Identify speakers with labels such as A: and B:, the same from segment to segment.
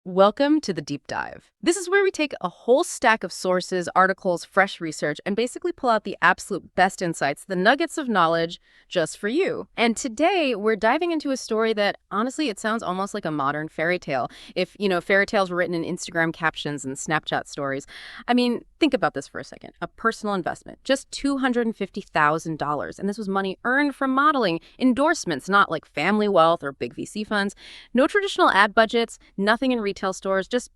A: Welcome to the Deep Dive. This is where we take a whole stack of sources, articles, fresh research, and basically pull out the absolute best insights, the nuggets of knowledge just for you. And today, we're diving into a story that, honestly, it sounds almost like a modern fairy tale. If, fairy tales were written in Instagram captions and Snapchat stories. I mean, think about this for a second. A personal investment, just $250,000. And this was money earned from modeling, endorsements, not like family wealth or big VC funds. No traditional ad budgets, nothing in retail stores, just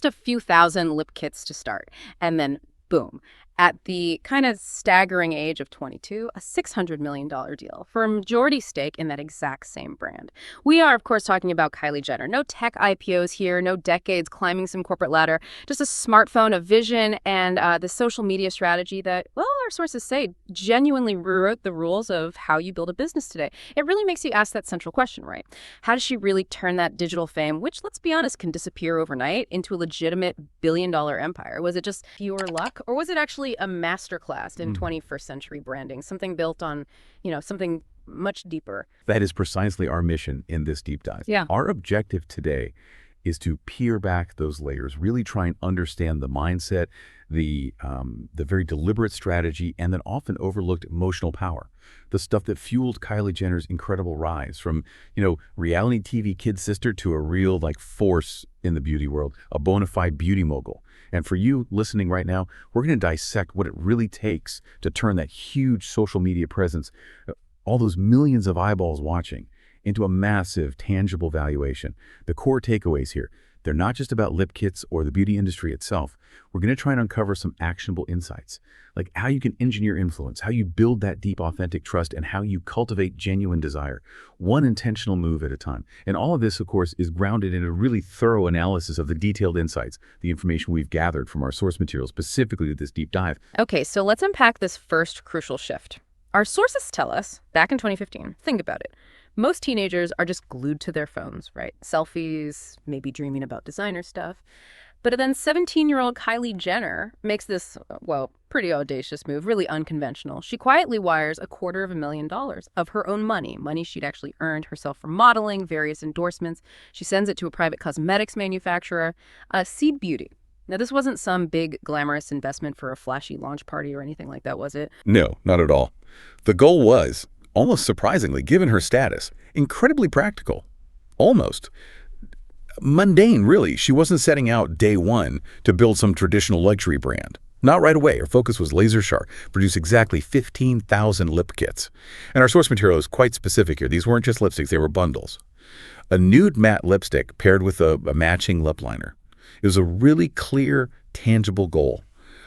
A: a few thousand lip kits to start. And then, boom, at the kind of staggering age of 22, a $600 million deal for a majority stake in that exact same brand. We are, of course, talking about Kylie Jenner. No tech IPOs here, no decades climbing some corporate ladder, just a smartphone, a vision, and the social media strategy that, well, our sources say genuinely rewrote the rules of how you build a business today. It really makes you ask that central question, right? How does she really turn that digital fame, which, let's be honest, can disappear overnight, into a legitimate billion-dollar empire? Was it just pure luck, or was it actually a masterclass in 21st century branding, something built on, something much deeper?
B: That is precisely our mission in this deep dive.
A: Yeah.
B: Our objective today is to peel back those layers, really try and understand the mindset, the very deliberate strategy, and then often overlooked emotional power. The stuff that fueled Kylie Jenner's incredible rise from, reality TV kid sister to a real force in the beauty world, a bona fide beauty mogul. And for you listening right now, we're going to dissect what it really takes to turn that huge social media presence, all those millions of eyeballs watching, into a massive, tangible valuation. The core takeaways here, they're not just about lip kits or the beauty industry itself. We're going to try and uncover some actionable insights, like how you can engineer influence, how you build that deep, authentic trust, and how you cultivate genuine desire, one intentional move at a time. And all of this, of course, is grounded in a really thorough analysis of the detailed insights, the information we've gathered from our source material, specifically to this deep dive.
A: Okay, so let's unpack this first crucial shift. Our sources tell us, back in 2015, think about it, most teenagers are just glued to their phones, right? Selfies, maybe dreaming about designer stuff. But then 17-year-old Kylie Jenner makes this, pretty audacious move, really unconventional. She quietly wires $250,000 of her own money she'd actually earned herself from modeling, various endorsements. She sends it to a private cosmetics manufacturer, Seed Beauty. Now, this wasn't some big, glamorous investment for a flashy launch party or anything like that, was it?
B: No, not at all. The goal was, almost surprisingly, given her status, incredibly practical. Almost. Mundane, really. She wasn't setting out day one to build some traditional luxury brand. Not right away. Her focus was laser sharp, produce exactly 15,000 lip kits. And our source material is quite specific here. These weren't just lipsticks, they were bundles. A nude matte lipstick paired with a matching lip liner. It was a really clear, tangible goal.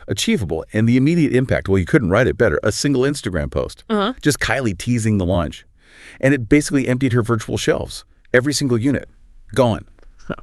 B: Achievable, and the immediate impact, well, you couldn't write it better, a single Instagram post. Just Kylie teasing the launch. And it basically emptied her virtual shelves. Every single unit, gone,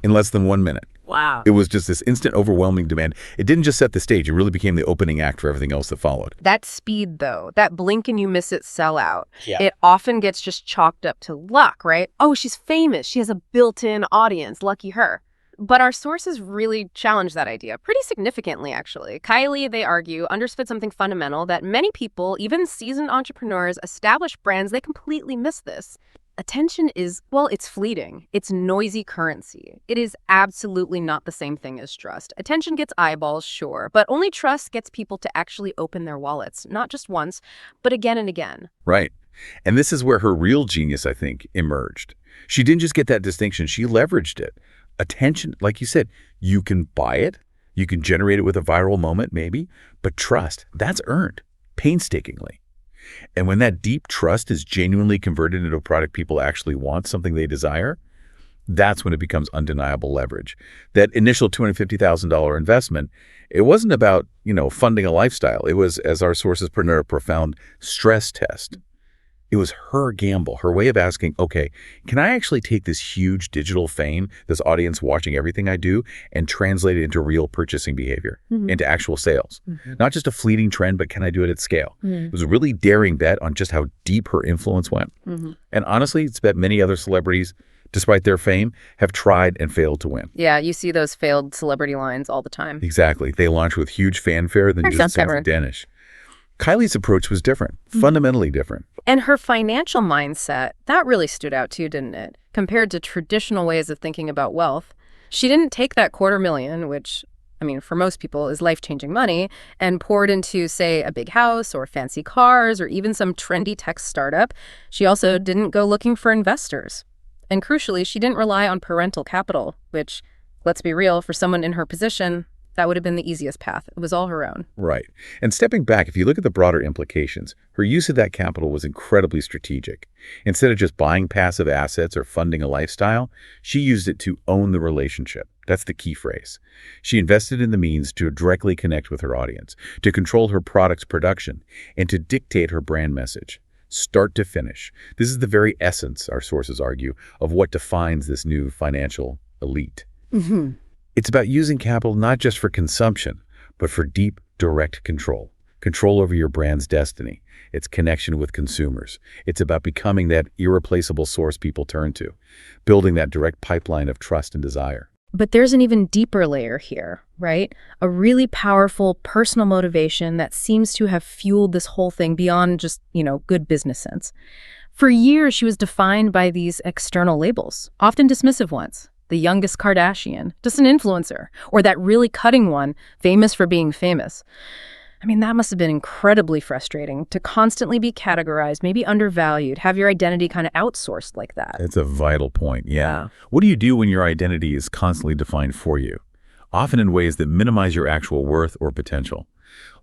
B: in less than 1 minute.
A: Wow.
B: It was just this instant, overwhelming demand. It didn't just set the stage, it really became the opening act for everything else that followed.
A: That speed, though, that blink and you miss it sellout,
B: Yeah.
A: It often gets just chalked up to luck, right? Oh, she's famous. She has a built-in audience. Lucky her. But our sources really challenge that idea pretty significantly, actually. Kylie, they argue, understood something fundamental that many people, even seasoned entrepreneurs, established brands, they completely miss this. Attention is, it's fleeting. It's noisy currency. It is absolutely not the same thing as trust. Attention gets eyeballs, sure, but only trust gets people to actually open their wallets, not just once, but again and again.
B: Right. And this is where her real genius, I think, emerged. She didn't just get that distinction, she leveraged it. Attention, like you said, you can buy it, you can generate it with a viral moment maybe, but trust, that's earned painstakingly. And when that deep trust is genuinely converted into a product people actually want, something they desire, that's when it becomes undeniable leverage. That initial $250,000 investment, it wasn't about, funding a lifestyle. It was, as our sources put in a profound stress test. It was her gamble, her way of asking, okay, can I actually take this huge digital fame, this audience watching everything I do, and translate it into real purchasing behavior, into actual sales? Not just a fleeting trend, but can I do it at scale? It was a really daring bet on just how deep her influence went. And honestly, it's bet many other celebrities, despite their fame, have tried and failed to win.
A: Yeah, you see those failed celebrity lines all the time.
B: Exactly. They launch with huge fanfare, then just sound Danish. Kylie's approach was different, fundamentally different.
A: And her financial mindset, that really stood out too, didn't it? Compared to traditional ways of thinking about wealth. She didn't take that $250,000, which, I mean, for most people is life-changing money, and pour it into, say, a big house or fancy cars or even some trendy tech startup. She also didn't go looking for investors. And crucially, she didn't rely on parental capital, which, let's be real, for someone in her position, that would have been the easiest path. It was all her own.
B: Right. And stepping back, if you look at the broader implications, her use of that capital was incredibly strategic. Instead of just buying passive assets or funding a lifestyle, she used it to own the relationship. That's the key phrase. She invested in the means to directly connect with her audience, to control her product's production, and to dictate her brand message. Start to finish. This is the very essence, our sources argue, of what defines this new financial elite.
A: Mm-hmm.
B: It's about using capital not just for consumption, but for deep, direct control. Control over your brand's destiny, its connection with consumers. It's about becoming that irreplaceable source people turn to, building that direct pipeline of trust and desire.
A: But there's an even deeper layer here, right? A really powerful personal motivation that seems to have fueled this whole thing beyond just, good business sense. For years, she was defined by these external labels, often dismissive ones. The youngest Kardashian, just an influencer, or that really cutting one, famous for being famous. I mean, that must have been incredibly frustrating to constantly be categorized, maybe undervalued, have your identity kind of outsourced like that.
B: That's a vital point, yeah. What do you do when your identity is constantly defined for you? Often in ways that minimize your actual worth or potential.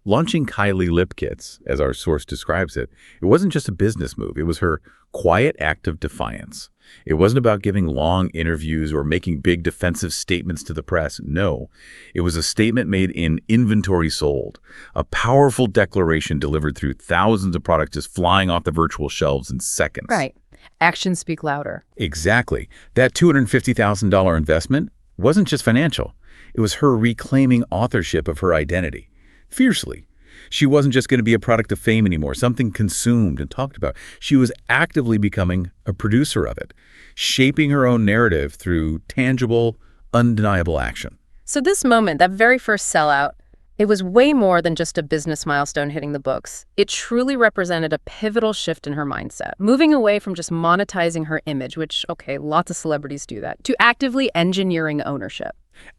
B: Launching Kylie lip kits, as our source describes it, it wasn't just a business move. It was her quiet act of defiance. It wasn't about giving long interviews or making big defensive statements to the press. No, it was a statement made in inventory sold, a powerful declaration delivered through thousands of products just flying off the virtual shelves in seconds.
A: Right. Actions speak louder.
B: Exactly. That $250,000 investment wasn't just financial. It was her reclaiming authorship of her identity. Fiercely. She wasn't just going to be a product of fame anymore, something consumed and talked about. She was actively becoming a producer of it, shaping her own narrative through tangible, undeniable action.
A: So this moment, that very first sellout, it was way more than just a business milestone hitting the books. It truly represented a pivotal shift in her mindset, moving away from just monetizing her image, which, okay, lots of celebrities do that, to actively engineering ownership.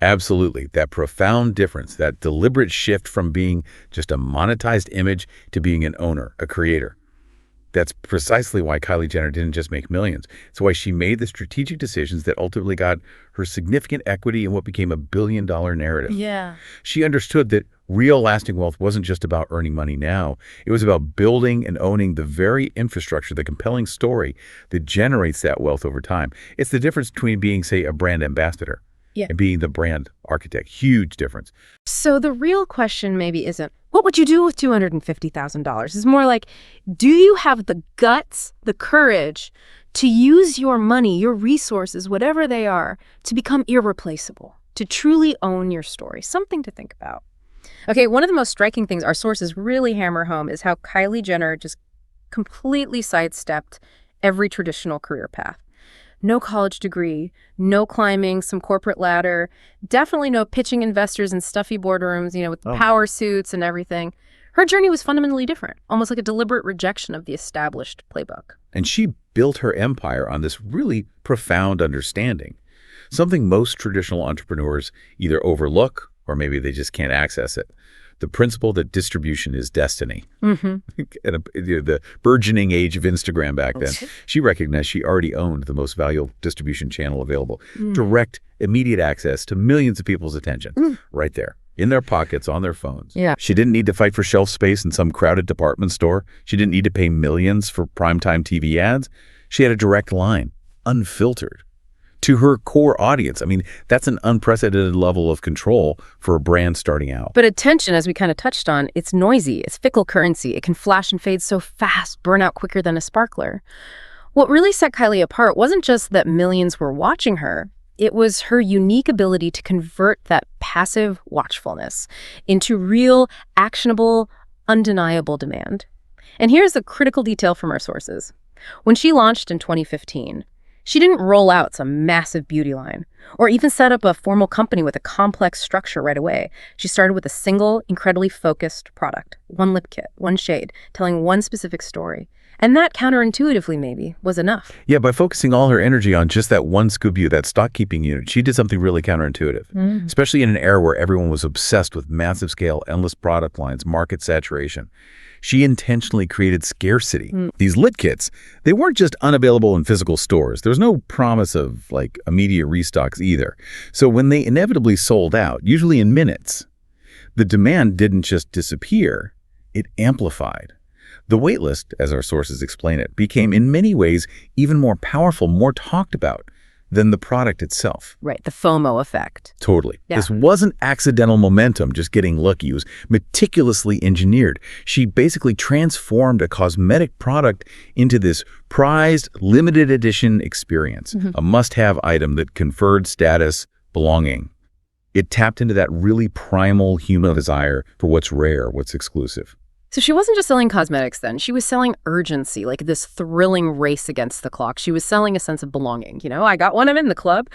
B: Absolutely. That profound difference, that deliberate shift from being just a monetized image to being an owner, a creator. That's precisely why Kylie Jenner didn't just make millions. It's why she made the strategic decisions that ultimately got her significant equity in what became a billion-dollar narrative.
A: Yeah.
B: She understood that real lasting wealth wasn't just about earning money now. It was about building and owning the very infrastructure, the compelling story that generates that wealth over time. It's the difference between being, say, a brand ambassador and being the brand architect. Huge difference.
A: So the real question maybe isn't, what would you do with $250,000? It's more like, do you have the guts, the courage to use your money, your resources, whatever they are, to become irreplaceable, to truly own your story? Something to think about. Okay, one of the most striking things our sources really hammer home is how Kylie Jenner just completely sidestepped every traditional career path. No college degree, no climbing some corporate ladder, definitely no pitching investors in stuffy boardrooms, with power suits and everything. Her journey was fundamentally different, almost like a deliberate rejection of the established playbook.
B: And she built her empire on this really profound understanding, something most traditional entrepreneurs either overlook or maybe they just can't access it. The principle that distribution is destiny.
A: Mm-hmm.
B: The burgeoning age of Instagram back then, she recognized she already owned the most valuable distribution channel available. Direct, immediate access to millions of people's attention right there, in their pockets, on their phones.
A: Yeah.
B: She didn't need to fight for shelf space in some crowded department store. She didn't need to pay millions for primetime TV ads. She had a direct line, unfiltered, to her core audience. I mean, that's an unprecedented level of control for a brand starting out.
A: But attention, as we kind of touched on, it's noisy, it's fickle currency. It can flash and fade so fast, burn out quicker than a sparkler. What really set Kylie apart wasn't just that millions were watching her. It was her unique ability to convert that passive watchfulness into real, actionable, undeniable demand. And here's a critical detail from our sources. When she launched in 2015, she didn't roll out some massive beauty line or even set up a formal company with a complex structure right away. She started with a single, incredibly focused product, one lip kit, one shade, telling one specific story. And that counterintuitively maybe was enough.
B: Yeah, by focusing all her energy on just that one scoop unit, that stock keeping unit, she did something really counterintuitive, especially in an era where everyone was obsessed with massive scale, endless product lines, market saturation. She intentionally created scarcity. These lit kits, they weren't just unavailable in physical stores. There was no promise of like immediate restocks either. So when they inevitably sold out, usually in minutes, the demand didn't just disappear, it amplified. The waitlist, as our sources explain it, became in many ways even more powerful, more talked about than the product itself.
A: Right, the FOMO effect.
B: Totally.
A: Yeah.
B: This wasn't accidental momentum, just getting lucky. It was meticulously engineered. She basically transformed a cosmetic product into this prized, limited edition experience, a must-have item that conferred status, belonging. It tapped into that really primal human desire for what's rare, what's exclusive.
A: So she wasn't just selling cosmetics then. She was selling urgency, like this thrilling race against the clock. She was selling a sense of belonging. You know, I got one, I'm in the club.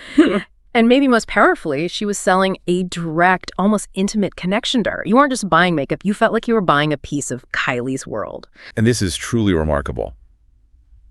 A: And maybe most powerfully, she was selling a direct, almost intimate connection to her. You weren't just buying makeup. You felt like you were buying a piece of Kylie's world.
B: And this is truly remarkable.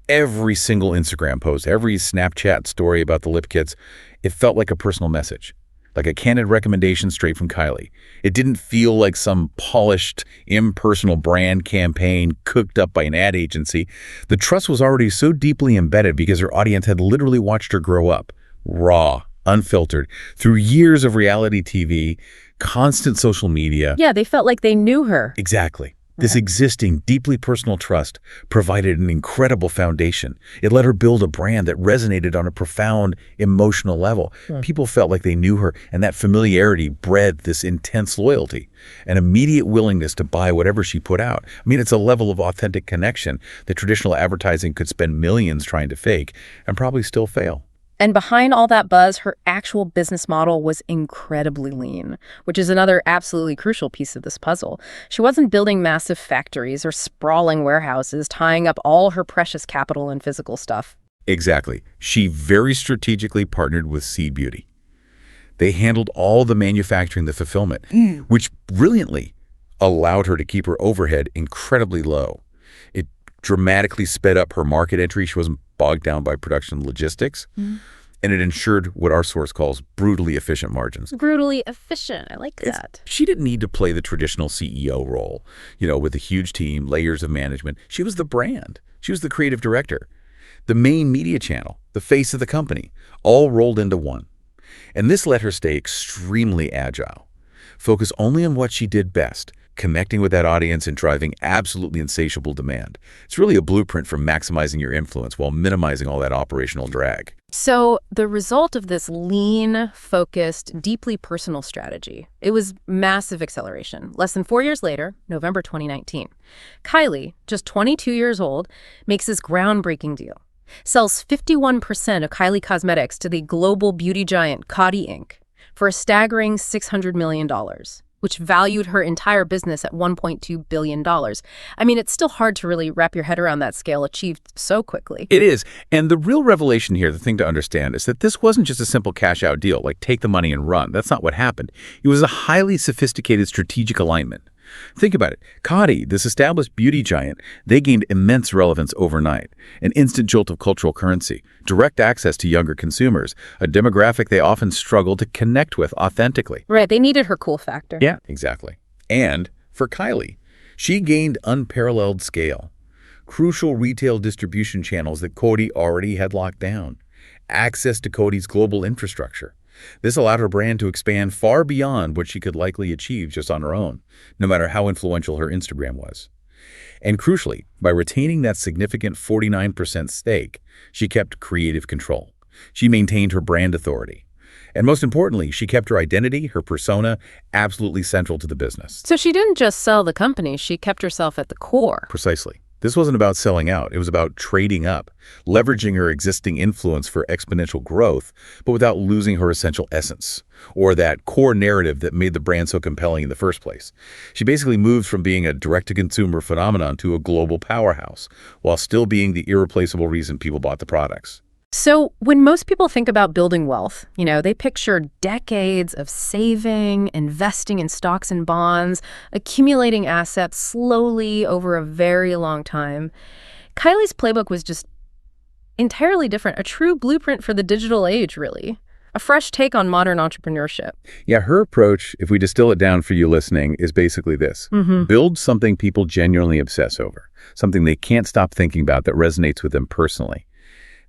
B: Every single Instagram post, every Snapchat story about the lip kits, it felt like a personal message. Like a candid recommendation straight from Kylie. It didn't feel like some polished, impersonal brand campaign cooked up by an ad agency. The trust was already so deeply embedded because her audience had literally watched her grow up, raw, unfiltered, through years of reality TV, constant social media.
A: Yeah, they felt like they knew her.
B: Exactly. This existing, deeply personal trust provided an incredible foundation. It let her build a brand that resonated on a profound emotional level. People felt like they knew her, and that familiarity bred this intense loyalty, an immediate willingness to buy whatever she put out. I mean, it's a level of authentic connection that traditional advertising could spend millions trying to fake and probably still fail.
A: And behind all that buzz, her actual business model was incredibly lean, which is another absolutely crucial piece of this puzzle. She wasn't building massive factories or sprawling warehouses, tying up all her precious capital in physical stuff.
B: Exactly. She very strategically partnered with Seed Beauty. They handled all the manufacturing, the fulfillment, which brilliantly allowed her to keep her overhead incredibly low. It dramatically sped up her market entry. She wasn't bogged down by production logistics, and it ensured what our source calls brutally efficient margins.
A: Brutally efficient. I like that.
B: She didn't need to play the traditional CEO role, with a huge team, layers of management. She was the brand. She was the creative director, the main media channel, the face of the company, all rolled into one. And this let her stay extremely agile, focus only on what she did best, connecting with that audience and driving absolutely insatiable demand. It's really a blueprint for maximizing your influence while minimizing all that operational drag.
A: So the result of this lean, focused, deeply personal strategy, it was massive acceleration. Less than 4 years later, November 2019, Kylie, just 22 years old, makes this groundbreaking deal. Sells 51% of Kylie Cosmetics to the global beauty giant Coty Inc. for a staggering $600 million. Which valued her entire business at $1.2 billion. I mean, it's still hard to really wrap your head around that scale achieved so quickly.
B: It is. And the real revelation here, the thing to understand, is that this wasn't just a simple cash-out deal, like take the money and run. That's not what happened. It was a highly sophisticated strategic alignment. Think about it. Coty, this established beauty giant, they gained immense relevance overnight, an instant jolt of cultural currency, direct access to younger consumers, a demographic they often struggle to connect with authentically.
A: Right, they needed her cool factor.
B: Yeah, exactly. And for Kylie, she gained unparalleled scale, crucial retail distribution channels that Coty already had locked down, access to Coty's global infrastructure. This allowed her brand to expand far beyond what she could likely achieve just on her own, no matter how influential her Instagram was. And crucially, by retaining that significant 49% stake, she kept creative control. She maintained her brand authority. And most importantly, she kept her identity, her persona, absolutely central to the business.
A: So she didn't just sell the company, she kept herself at the core.
B: Precisely. This wasn't about selling out. It was about trading up, leveraging her existing influence for exponential growth, but without losing her essential essence, or that core narrative that made the brand so compelling in the first place. She basically moved from being a direct-to-consumer phenomenon to a global powerhouse, while still being the irreplaceable reason people bought the products.
A: So when most people think about building wealth, they picture decades of saving, investing in stocks and bonds, accumulating assets slowly over a very long time. Kylie's playbook was just entirely different, a true blueprint for the digital age, really. A fresh take on modern entrepreneurship.
B: Yeah, her approach, if we distill it down for you listening, is basically this. Build something people genuinely obsess over, something they can't stop thinking about that resonates with them personally.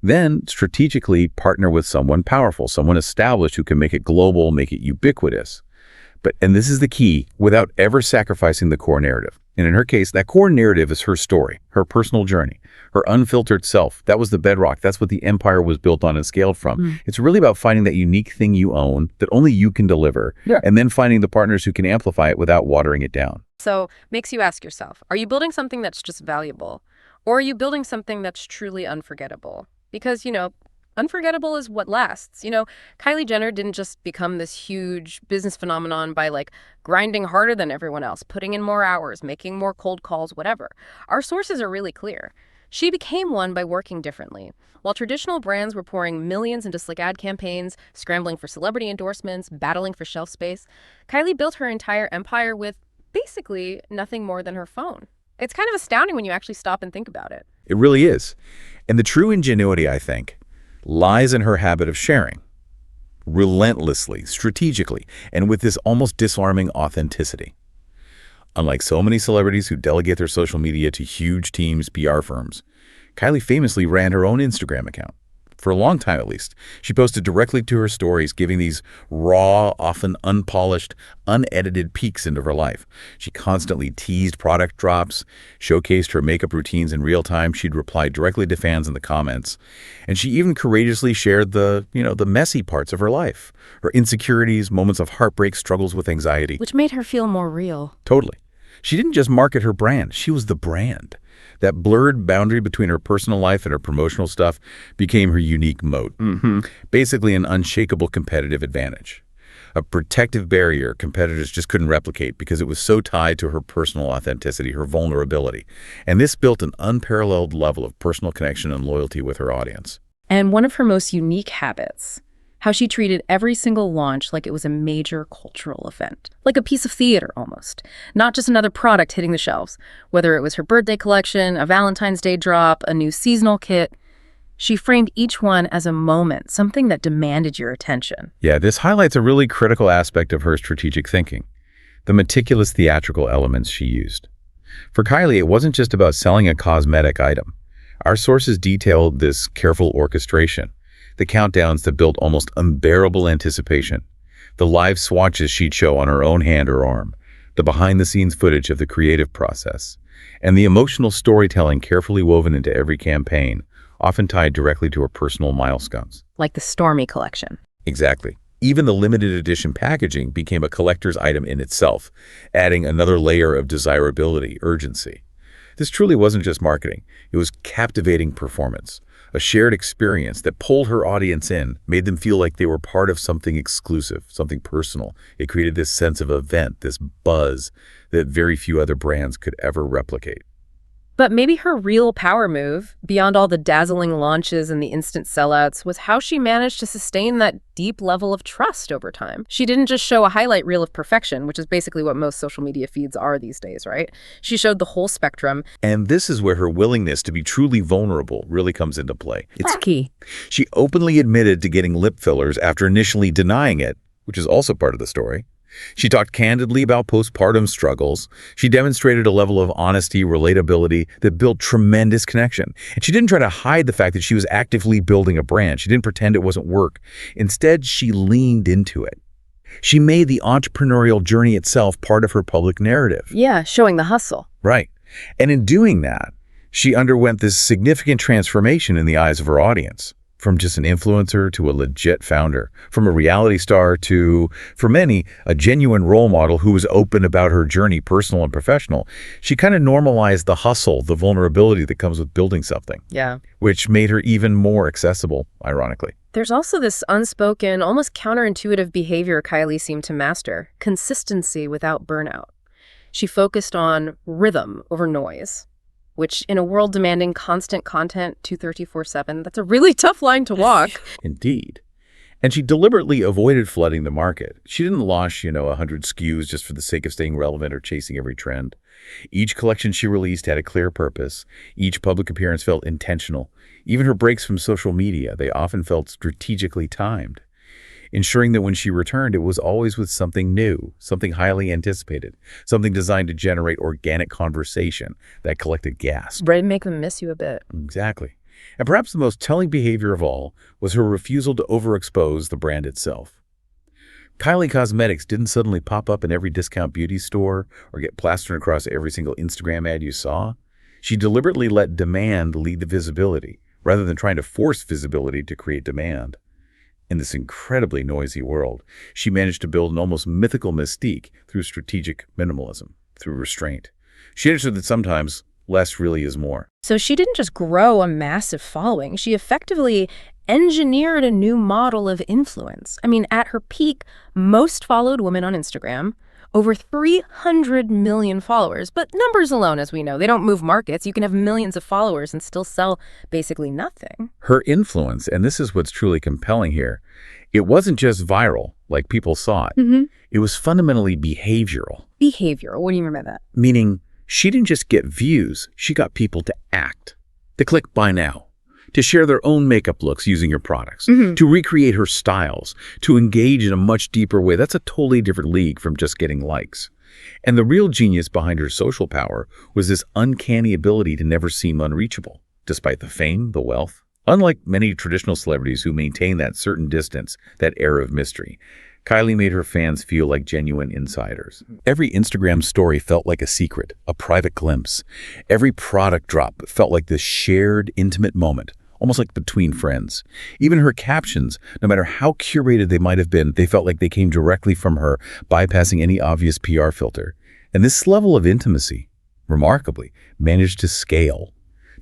B: Then, strategically partner with someone powerful, someone established who can make it global, make it ubiquitous. And this is the key, without ever sacrificing the core narrative. And in her case, that core narrative is her story, her personal journey, her unfiltered self. That was the bedrock. That's what the empire was built on and scaled from. It's really about finding that unique thing you own that only you can deliver, and then finding the partners who can amplify it without watering it down.
A: So, makes you ask yourself, are you building something that's just valuable? Or are you building something that's truly unforgettable? Because, unforgettable is what lasts. Kylie Jenner didn't just become this huge business phenomenon by grinding harder than everyone else, putting in more hours, making more cold calls, whatever. Our sources are really clear. She became one by working differently. While traditional brands were pouring millions into slick ad campaigns, scrambling for celebrity endorsements, battling for shelf space, Kylie built her entire empire with basically nothing more than her phone. It's kind of astounding when you actually stop and think about it.
B: It really is. And the true ingenuity, I think, lies in her habit of sharing, relentlessly, strategically, and with this almost disarming authenticity. Unlike so many celebrities who delegate their social media to huge teams, PR firms, Kylie famously ran her own Instagram account. For a long time, at least, she posted directly to her stories, giving these raw, often unpolished, unedited peeks into her life. She constantly teased product drops, showcased her makeup routines in real time. She'd reply directly to fans in the comments. And she even courageously shared the messy parts of her life, her insecurities, moments of heartbreak, struggles with anxiety.
A: Which made her feel more real.
B: Totally. She didn't just market her brand. She was the brand. That blurred boundary between her personal life and her promotional stuff became her unique moat. Basically an unshakable competitive advantage. A protective barrier competitors just couldn't replicate because it was so tied to her personal authenticity, her vulnerability. And this built an unparalleled level of personal connection and loyalty with her audience.
A: And one of her most unique habits, how she treated every single launch like it was a major cultural event, like a piece of theater almost, not just another product hitting the shelves. Whether it was her birthday collection, a Valentine's Day drop, a new seasonal kit, she framed each one as a moment, something that demanded your attention.
B: Yeah, this highlights a really critical aspect of her strategic thinking, the meticulous theatrical elements she used. For Kylie, it wasn't just about selling a cosmetic item. Our sources detailed this careful orchestration, the countdowns that built almost unbearable anticipation, the live swatches she'd show on her own hand or arm, the behind-the-scenes footage of the creative process, and the emotional storytelling carefully woven into every campaign, often tied directly to her personal milestones.
A: Like the Stormy collection.
B: Exactly. Even the limited edition packaging became a collector's item in itself, adding another layer of desirability, urgency. This truly wasn't just marketing. It was captivating performance. A shared experience that pulled her audience in, made them feel like they were part of something exclusive, something personal. It created this sense of event, this buzz that very few other brands could ever replicate.
A: But maybe her real power move, beyond all the dazzling launches and the instant sellouts, was how she managed to sustain that deep level of trust over time. She didn't just show a highlight reel of perfection, which is basically what most social media feeds are these days, right? She showed the whole spectrum.
B: And this is where her willingness to be truly vulnerable really comes into play.
A: It's key.
B: She openly admitted to getting lip fillers after initially denying it, which is also part of the story. She talked candidly about postpartum struggles. She demonstrated a level of honesty, relatability that built tremendous connection. And she didn't try to hide the fact that she was actively building a brand. She didn't pretend it wasn't work. Instead, she leaned into it. She made the entrepreneurial journey itself part of her public narrative.
A: Yeah, showing the hustle.
B: Right. And in doing that, she underwent this significant transformation in the eyes of her audience. From just an influencer to a legit founder, from a reality star to, for many, a genuine role model who was open about her journey, personal and professional. She kind of normalized the hustle, the vulnerability that comes with building something.
A: Yeah.
B: Which made her even more accessible, ironically.
A: There's also this unspoken, almost counterintuitive behavior Kylie seemed to master: consistency without burnout. She focused on rhythm over noise, which in a world demanding constant content 234/7, that's a really tough line to walk.
B: Indeed. And she deliberately avoided flooding the market. She didn't launch, 100 SKUs just for the sake of staying relevant or chasing every trend. Each collection she released had a clear purpose. Each public appearance felt intentional. Even her breaks from social media, they often felt strategically timed, ensuring that when she returned, it was always with something new, something highly anticipated, something designed to generate organic conversation that collected gasps.
A: Right, make them miss you a bit.
B: Exactly. And perhaps the most telling behavior of all was her refusal to overexpose the brand itself. Kylie Cosmetics didn't suddenly pop up in every discount beauty store or get plastered across every single Instagram ad you saw. She deliberately let demand lead the visibility, rather than trying to force visibility to create demand. In this incredibly noisy world, she managed to build an almost mythical mystique through strategic minimalism, through restraint. She understood that sometimes less really is more.
A: So she didn't just grow a massive following. She effectively engineered a new model of influence. I mean, at her peak, most followed women on Instagram, over 300 million followers. But numbers alone, as we know, they don't move markets. You can have millions of followers and still sell basically nothing.
B: Her influence, and this is what's truly compelling here, it wasn't just viral, like people saw it. It was fundamentally behavioral.
A: Behavioral, what do you mean by that?
B: Meaning, she didn't just get views, she got people to act, to click buy now, to share their own makeup looks using her products, to recreate her styles, to engage in a much deeper way. That's a totally different league from just getting likes. And the real genius behind her social power was this uncanny ability to never seem unreachable, despite the fame, the wealth. Unlike many traditional celebrities who maintain that certain distance, that air of mystery, Kylie made her fans feel like genuine insiders. Every Instagram story felt like a secret, a private glimpse. Every product drop felt like this shared, intimate moment, almost like between friends. Even her captions, no matter how curated they might have been, they felt like they came directly from her, bypassing any obvious PR filter. And this level of intimacy, remarkably, managed to scale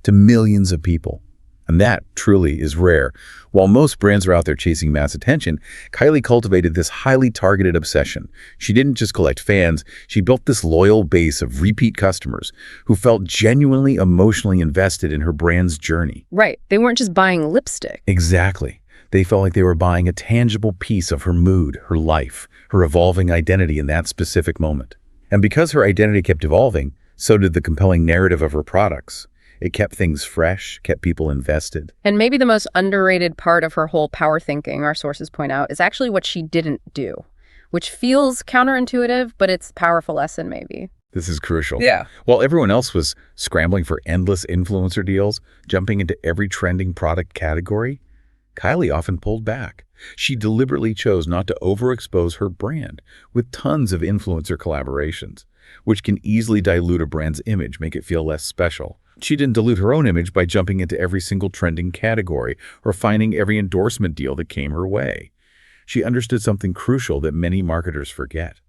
B: to millions of people. And that truly is rare. While most brands are out there chasing mass attention, Kylie cultivated this highly targeted obsession. She didn't just collect fans, she built this loyal base of repeat customers who felt genuinely emotionally invested in her brand's journey.
A: Right. They weren't just buying lipstick.
B: Exactly. They felt like they were buying a tangible piece of her mood, her life, her evolving identity in that specific moment. And because her identity kept evolving, so did the compelling narrative of her products. It kept things fresh, kept people invested.
A: And maybe the most underrated part of her whole power thinking, our sources point out, is actually what she didn't do, which feels counterintuitive, but it's a powerful lesson maybe.
B: This is crucial.
A: Yeah.
B: While everyone else was scrambling for endless influencer deals, jumping into every trending product category, Kylie often pulled back. She deliberately chose not to overexpose her brand with tons of influencer collaborations, which can easily dilute a brand's image, make it feel less special. She didn't dilute her own image by jumping into every single trending category or finding every endorsement deal that came her way. She understood something crucial that many marketers forget.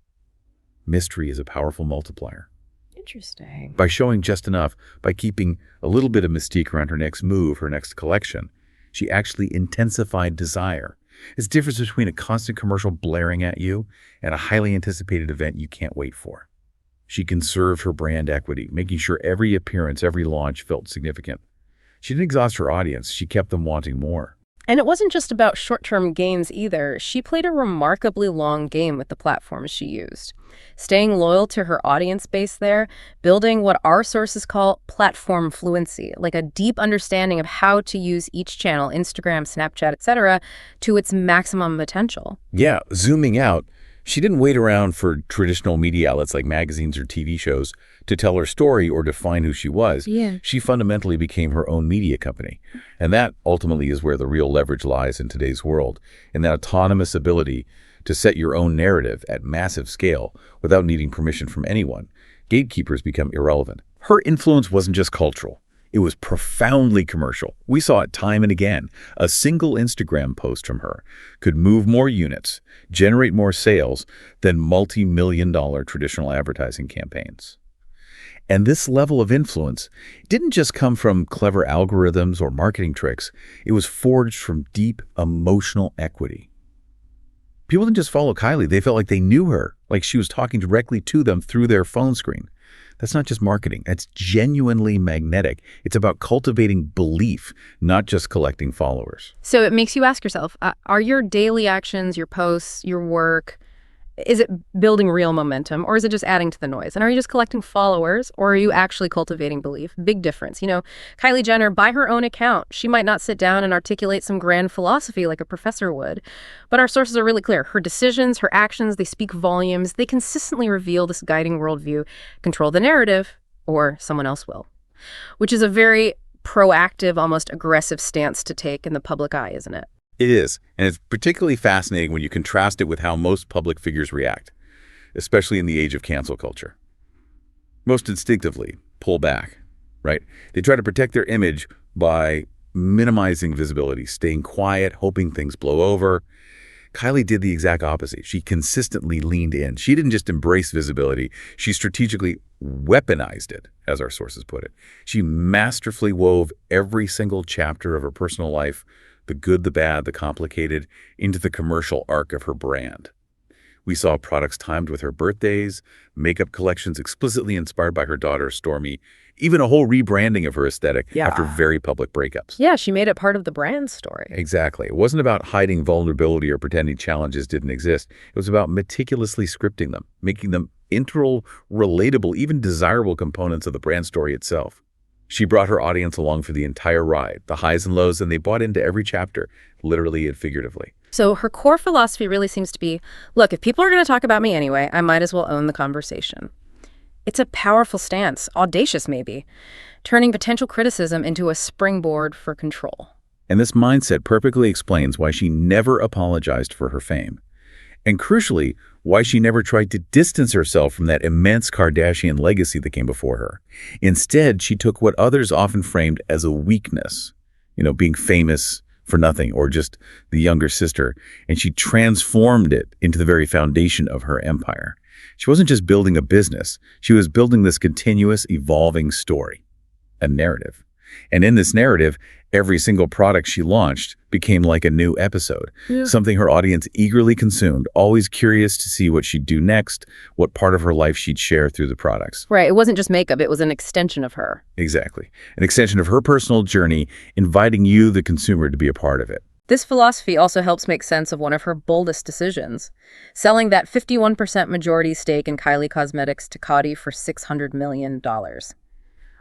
B: Mystery is a powerful multiplier.
A: Interesting.
B: By showing just enough, by keeping a little bit of mystique around her next move, her next collection, she actually intensified desire. It's the difference between a constant commercial blaring at you and a highly anticipated event you can't wait for. She conserved her brand equity, making sure every appearance, every launch felt significant. She didn't exhaust her audience. She kept them wanting more.
A: And it wasn't just about short-term gains either. She played a remarkably long game with the platforms she used, staying loyal to her audience base there, building what our sources call platform fluency, like a deep understanding of how to use each channel, Instagram, Snapchat, etc., to its maximum potential.
B: Yeah, zooming out, she didn't wait around for traditional media outlets like magazines or TV shows to tell her story or define who she was.
A: Yeah.
B: She fundamentally became her own media company. And that ultimately is where the real leverage lies in today's world, in that autonomous ability to set your own narrative at massive scale without needing permission from anyone. Gatekeepers become irrelevant. Her influence wasn't just cultural. It was profoundly commercial. We saw it time and again. A single Instagram post from her could move more units, generate more sales than multi-million-dollar traditional advertising campaigns. And this level of influence didn't just come from clever algorithms or marketing tricks. It was forged from deep emotional equity. People didn't just follow Kylie. They felt like they knew her, like she was talking directly to them through their phone screen. That's not just marketing. That's genuinely magnetic. It's about cultivating belief, not just collecting followers.
A: So it makes you ask yourself, are your daily actions, your posts, your work, Is it building real momentum, or is it just adding to the noise? And are you just collecting followers, or are you actually cultivating belief? Big difference. Kylie Jenner, by her own account, she might not sit down and articulate some grand philosophy like a professor would, but our sources are really clear. Her decisions, her actions, they speak volumes. They consistently reveal this guiding worldview: control the narrative, or someone else will, which is a very proactive, almost aggressive stance to take in the public eye, isn't it?
B: It is, and it's particularly fascinating when you contrast it with how most public figures react, especially in the age of cancel culture. Most instinctively pull back, right? They try to protect their image by minimizing visibility, staying quiet, hoping things blow over. Kylie did the exact opposite. She consistently leaned in. She didn't just embrace visibility, she strategically weaponized it, as our sources put it. She masterfully wove every single chapter of her personal life, the good, the bad, the complicated, into the commercial arc of her brand. We saw products timed with her birthdays, makeup collections explicitly inspired by her daughter, Stormy, even a whole rebranding of her aesthetic after very public breakups.
A: Yeah, she made it part of the brand story.
B: Exactly. It wasn't about hiding vulnerability or pretending challenges didn't exist. It was about meticulously scripting them, making them integral, relatable, even desirable components of the brand story itself. She brought her audience along for the entire ride, the highs and lows, and they bought into every chapter, literally and figuratively.
A: So her core philosophy really seems to be, look, if people are going to talk about me anyway, I might as well own the conversation. It's a powerful stance, audacious maybe, turning potential criticism into a springboard for control.
B: And this mindset perfectly explains why she never apologized for her fame. And crucially, why she never tried to distance herself from that immense Kardashian legacy that came before her. Instead, she took what others often framed as a weakness, being famous for nothing or just the younger sister, and she transformed it into the very foundation of her empire. She wasn't just building a business, she was building this continuous, evolving story, a narrative. And in this narrative, every single product she launched became like a new episode, something her audience eagerly consumed, always curious to see what she'd do next, what part of her life she'd share through the products.
A: Right. It wasn't just makeup. It was an extension of her.
B: Exactly. An extension of her personal journey, inviting you, the consumer, to be a part of it.
A: This philosophy also helps make sense of one of her boldest decisions, selling that 51% majority stake in Kylie Cosmetics to Coty for $600 million.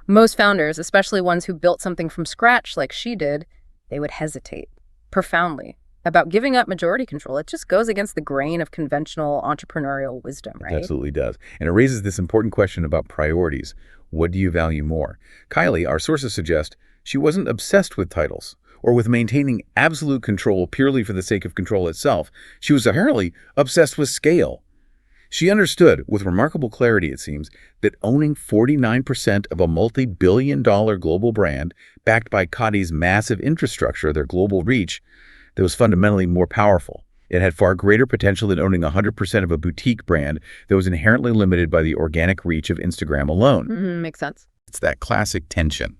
A: Most founders, especially ones who built something from scratch like she did, they would hesitate profoundly about giving up majority control. It just goes against the grain of conventional entrepreneurial wisdom, right?
B: It absolutely does. And it raises this important question about priorities. What do you value more? Kylie, our sources suggest, she wasn't obsessed with titles or with maintaining absolute control purely for the sake of control itself. She was apparently obsessed with scale. She understood, with remarkable clarity it seems, that owning 49% of a multi-billion-dollar global brand backed by Coty's massive infrastructure, their global reach, that was fundamentally more powerful. It had far greater potential than owning 100% of a boutique brand that was inherently limited by the organic reach of Instagram alone.
A: Makes sense.
B: It's that classic tension,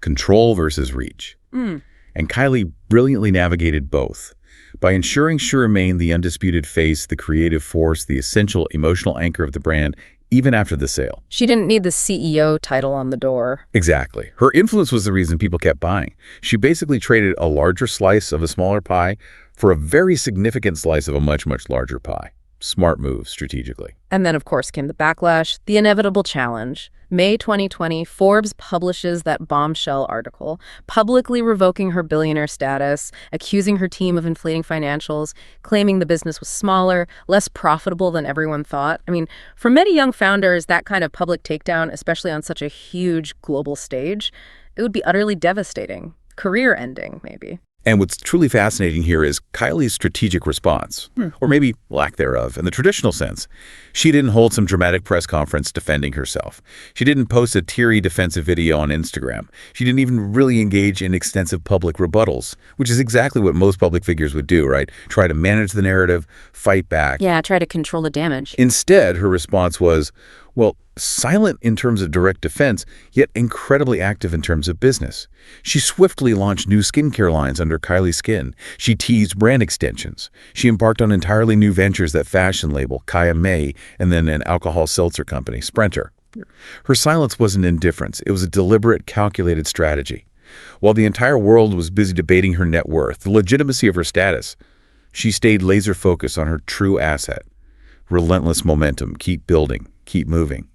B: control versus reach. And Kylie brilliantly navigated both. By ensuring she remained the undisputed face, the creative force, the essential emotional anchor of the brand, even after the sale.
A: She didn't need the CEO title on the door.
B: Exactly. Her influence was the reason people kept buying. She basically traded a larger slice of a smaller pie for a very significant slice of a much, much larger pie. Smart move strategically.
A: And then, of course, came the backlash, the inevitable challenge. May 2020, Forbes publishes that bombshell article, publicly revoking her billionaire status, accusing her team of inflating financials, claiming the business was smaller, less profitable than everyone thought. I mean, for many young founders, that kind of public takedown, especially on such a huge global stage, it would be utterly devastating. Career-ending, maybe.
B: And what's truly fascinating here is Kylie's strategic response, or maybe lack thereof, in the traditional sense. She didn't hold some dramatic press conference defending herself. She didn't post a teary defensive video on Instagram. She didn't even really engage in extensive public rebuttals, which is exactly what most public figures would do, right? Try to manage the narrative, fight back.
A: Yeah, try to control the damage.
B: Instead, her response was, well, silent in terms of direct defense, yet incredibly active in terms of business. She swiftly launched new skincare lines under Kylie Skin. She teased brand extensions. She embarked on entirely new ventures, that fashion label, Kaya May, and then an alcohol seltzer company, Sprinter. Her silence wasn't indifference. It was a deliberate, calculated strategy. While the entire world was busy debating her net worth, the legitimacy of her status, she stayed laser-focused on her true asset, relentless momentum, keep building, keep moving.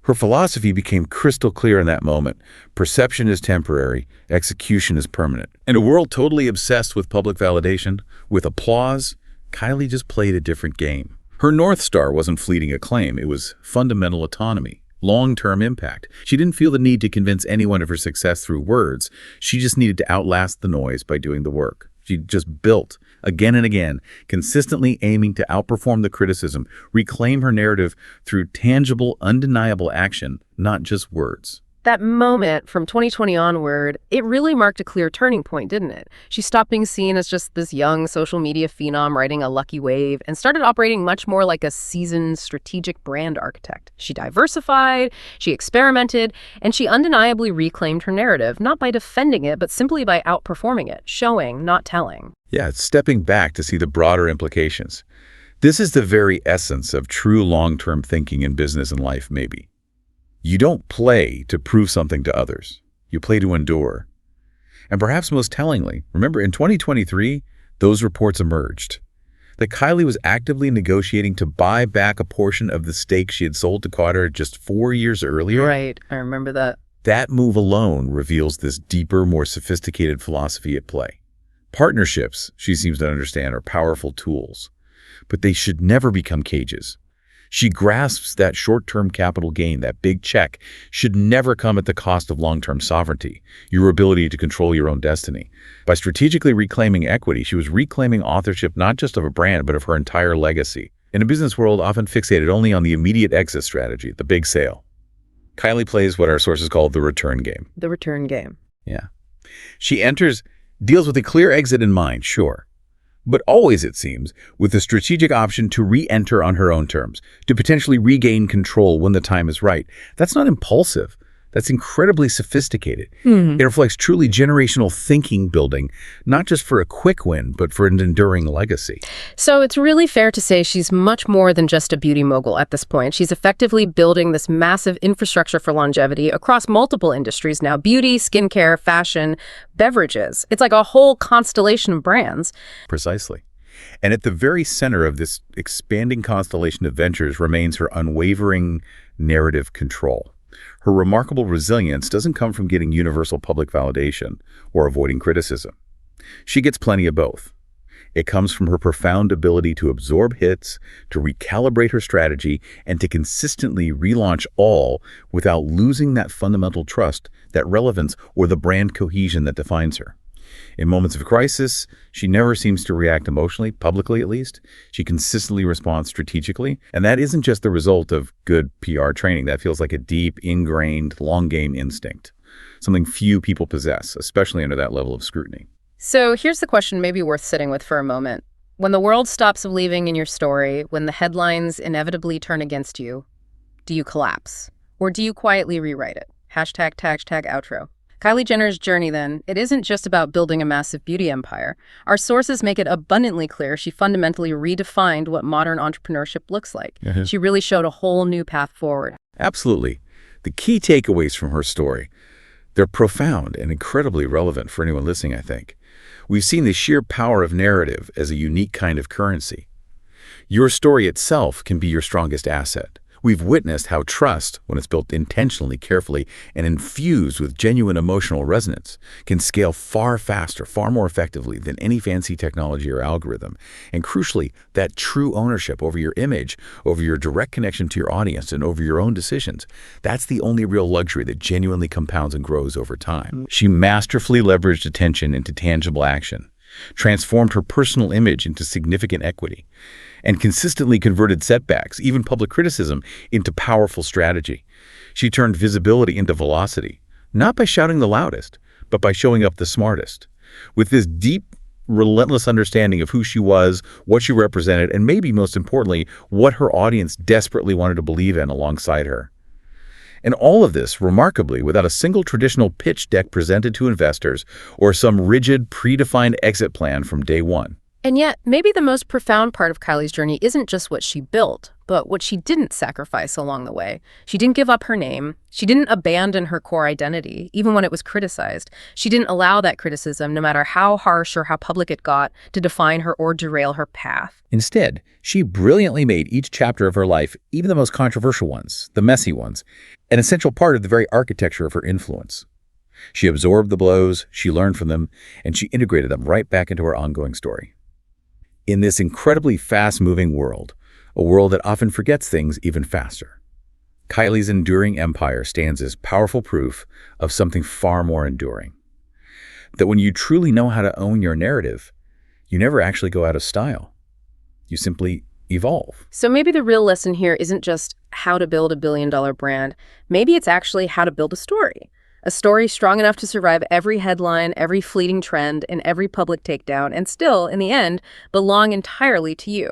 B: Her philosophy became crystal clear in that moment. Perception is temporary, execution is permanent. In a world totally obsessed with public validation, with applause, Kylie just played a different game. Her North Star wasn't fleeting acclaim, it was fundamental autonomy, long-term impact. She didn't feel the need to convince anyone of her success through words. She just needed to outlast the noise by doing the work. She just built, again and again, consistently aiming to outperform the criticism, reclaim her narrative through tangible, undeniable action, not just words.
A: That moment from 2020 onward, it really marked a clear turning point, didn't it? She stopped being seen as just this young social media phenom riding a lucky wave and started operating much more like a seasoned strategic brand architect. She diversified, she experimented, and she undeniably reclaimed her narrative, not by defending it, but simply by outperforming it, showing, not telling.
B: Yeah, it's stepping back to see the broader implications. This is the very essence of true long-term thinking in business and life, maybe. You don't play to prove something to others. You play to endure. And perhaps most tellingly, remember in 2023, those reports emerged that Kylie was actively negotiating to buy back a portion of the stake she had sold to Coty just 4 years earlier.
A: Right, I remember that.
B: That move alone reveals this deeper, more sophisticated philosophy at play. Partnerships, she seems to understand, are powerful tools, but they should never become cages. She grasps that short-term capital gain, that big check, should never come at the cost of long-term sovereignty, your ability to control your own destiny. By strategically reclaiming equity, she was reclaiming authorship not just of a brand, but of her entire legacy. In a business world often fixated only on the immediate exit strategy, the big sale, Kylie plays what our sources call the return game.
A: The return game.
B: Yeah. She deals with a clear exit in mind, sure, but always, it seems, with the strategic option to re-enter on her own terms, to potentially regain control when the time is right. That's not impulsive. That's incredibly sophisticated. It reflects truly generational thinking building, not just for a quick win, but for an enduring legacy.
A: So it's really fair to say she's much more than just a beauty mogul at this point. She's effectively building this massive infrastructure for longevity across multiple industries now: beauty, skincare, fashion, beverages. It's like a whole constellation of brands.
B: Precisely. And at the very center of this expanding constellation of ventures remains her unwavering narrative control. Her remarkable resilience doesn't come from getting universal public validation or avoiding criticism. She gets plenty of both. It comes from her profound ability to absorb hits, to recalibrate her strategy, and to consistently relaunch all without losing that fundamental trust, that relevance, or the brand cohesion that defines her. In moments of crisis, she never seems to react emotionally, publicly at least. She consistently responds strategically, and that isn't just the result of good PR training. That feels like a deep, ingrained, long-game instinct, something few people possess, especially under that level of scrutiny.
A: So here's the question maybe worth sitting with for a moment. When the world stops believing in your story, when the headlines inevitably turn against you, do you collapse? Or do you quietly rewrite it? Hashtag outro. Kylie Jenner's journey, then, it isn't just about building a massive beauty empire. Our sources make it abundantly clear she fundamentally redefined what modern entrepreneurship looks like. She really showed a whole new path forward.
B: Absolutely. The key takeaways from her story, they're profound and incredibly relevant for anyone listening, I think. We've seen the sheer power of narrative as a unique kind of currency. Your story itself can be your strongest asset. We've witnessed how trust, when it's built intentionally, carefully, and infused with genuine emotional resonance, can scale far faster, far more effectively than any fancy technology or algorithm. And crucially, that true ownership over your image, over your direct connection to your audience, and over your own decisions, that's the only real luxury that genuinely compounds and grows over time. She masterfully leveraged attention into tangible action, transformed her personal image into significant equity, and consistently converted setbacks, even public criticism, into powerful strategy. She turned visibility into velocity, not by shouting the loudest, but by showing up the smartest. With this deep, relentless understanding of who she was, what she represented, and maybe most importantly, what her audience desperately wanted to believe in alongside her. And all of this, remarkably, without a single traditional pitch deck presented to investors or some rigid, predefined exit plan from day one.
A: And yet, maybe the most profound part of Kylie's journey isn't just what she built, but what she didn't sacrifice along the way. She didn't give up her name. She didn't abandon her core identity, even when it was criticized. She didn't allow that criticism, no matter how harsh or how public it got, to define her or derail her path.
C: Instead, she brilliantly made each chapter of her life, even the most controversial ones, the messy ones, an essential part of the very architecture of her influence. She absorbed the blows, she learned from them, and she integrated them right back into her ongoing story. In this incredibly fast-moving world, a world that often forgets things even faster, Kylie's enduring empire stands as powerful proof of something far more enduring. That when you truly know how to own your narrative, you never actually go out of style. You simply evolve.
A: So maybe the real lesson here isn't just how to build a billion-dollar brand. Maybe it's actually how to build a story. A story strong enough to survive every headline, every fleeting trend, and every public takedown, and still, in the end, belong entirely to you.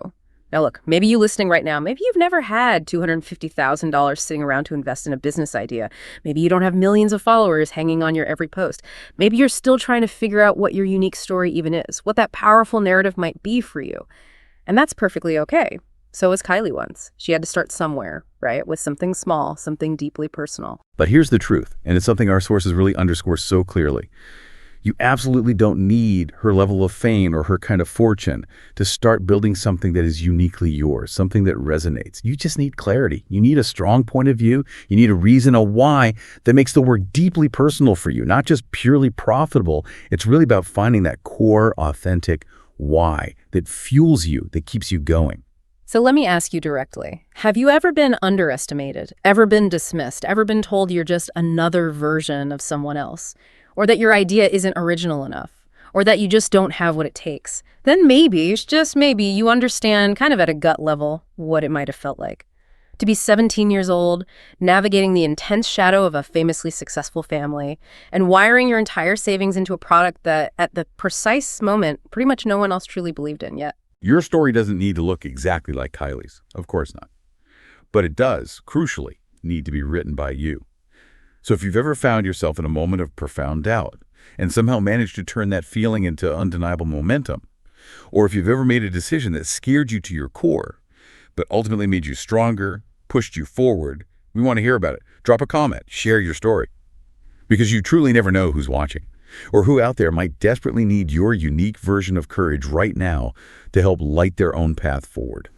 A: Now look, maybe you listening right now, maybe you've never had $250,000 sitting around to invest in a business idea. Maybe you don't have millions of followers hanging on your every post. Maybe you're still trying to figure out what your unique story even is, what that powerful narrative might be for you. And that's perfectly okay. So was Kylie once. She had to start somewhere, right? With something small, something deeply personal.
B: But here's the truth, and it's something our sources really underscore so clearly. You absolutely don't need her level of fame or her kind of fortune to start building something that is uniquely yours, something that resonates. You just need clarity. You need a strong point of view. You need a reason, a why that makes the work deeply personal for you, not just purely profitable. It's really about finding that core, authentic why that fuels you, that keeps you going.
A: So let me ask you directly. Have you ever been underestimated, ever been dismissed, ever been told you're just another version of someone else, or that your idea isn't original enough, or that you just don't have what it takes? Then maybe, just maybe, you understand kind of at a gut level what it might have felt like. To be 17 years old, navigating the intense shadow of a famously successful family, and wiring your entire savings into a product that, at the precise moment, pretty much no one else truly believed in yet.
B: Your story doesn't need to look exactly like Kylie's. Of course not. But it does, crucially, need to be written by you. So if you've ever found yourself in a moment of profound doubt and somehow managed to turn that feeling into undeniable momentum, or if you've ever made a decision that scared you to your core, but ultimately made you stronger, pushed you forward, we want to hear about it. Drop a comment, share your story. Because you truly never know who's watching, or who out there might desperately need your unique version of courage right now to help light their own path forward.